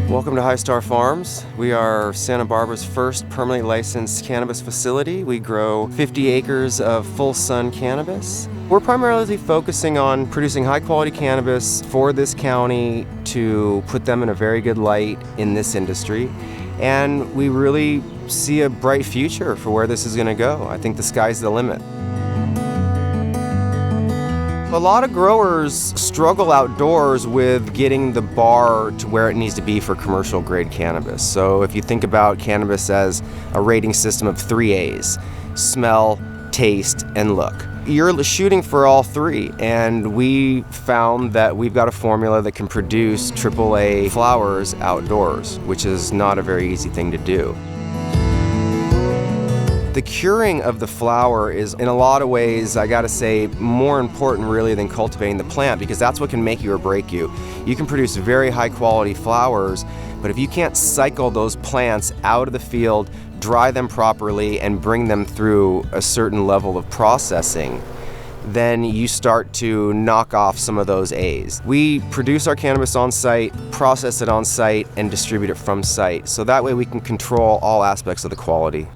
Welcome to High Star Farms. We are Santa Barbara's first permanently licensed cannabis facility. We grow 50 acres of full sun cannabis. We're primarily focusing on producing high quality cannabis for this county to put them in a very good light in this industry. And we really see a bright future for where this is going to go. I think the sky's the limit. A lot of growers struggle outdoors with getting the bar to where it needs to be for commercial grade cannabis. So if you think about cannabis as a rating system of 3 A's, smell, taste, and look. You're shooting for all three, and we found that we've got a formula that can produce AAA flowers outdoors, which is not a very easy thing to do. The curing of the flower is, in a lot of ways, I gotta say, more important really than cultivating the plant, because that's what can make you or break you. You can produce very high quality flowers, but if you can't cycle those plants out of the field, dry them properly, and bring them through a certain level of processing, then you start to knock off some of those A's. We produce our cannabis on site, process it on site, and distribute it from site. So that way we can control all aspects of the quality.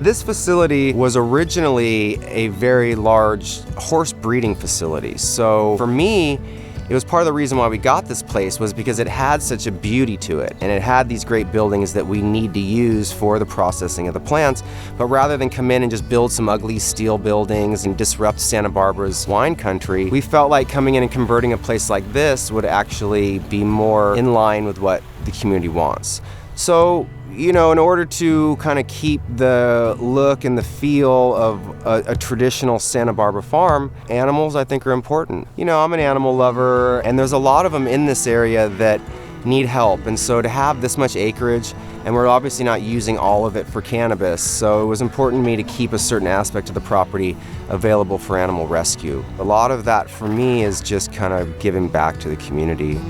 This facility was originally a very large horse breeding facility. So for me, it was part of the reason why we got this place was because it had such a beauty to it, and it had these great buildings that we need to use for the processing of the plants. But rather than come in and just build some ugly steel buildings and disrupt Santa Barbara's wine country, we felt like coming in and converting a place like this would actually be more in line with what the community wants. So, you know, in order to kind of keep the look and the feel of a traditional Santa Barbara farm, animals I think are important. You know, I'm an animal lover, and there's a lot of them in this area that need help. And so to have this much acreage, and we're obviously not using all of it for cannabis, so it was important to me to keep a certain aspect of the property available for animal rescue. A lot of that for me is just kind of giving back to the community.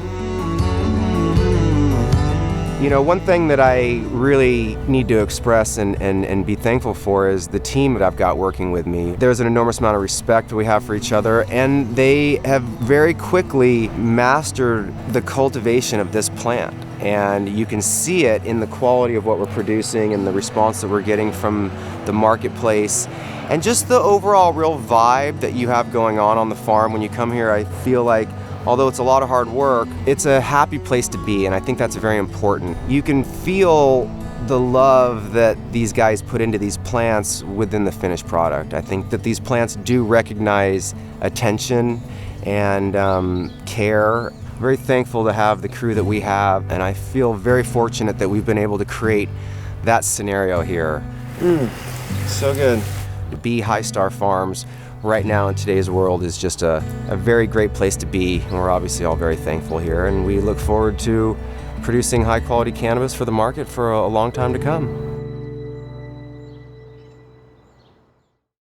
You know, one thing that I really need to express and be thankful for is the team that I've got working with me. There's an enormous amount of respect that we have for each other, and they have very quickly mastered the cultivation of this plant. And you can see it in the quality of what we're producing and the response that we're getting from the marketplace. And just the overall real vibe that you have going on the farm. When you come here, I feel like although it's a lot of hard work, it's a happy place to be, and I think that's very important. You can feel the love that these guys put into these plants within the finished product. I think that these plants do recognize attention and care. Very thankful to have the crew that we have, and I feel very fortunate that we've been able to create that scenario here. So good. To be High Star Farms right now in today's world is just a very great place to be, and we're obviously all very thankful here, and we look forward to producing high quality cannabis for the market for a long time to come.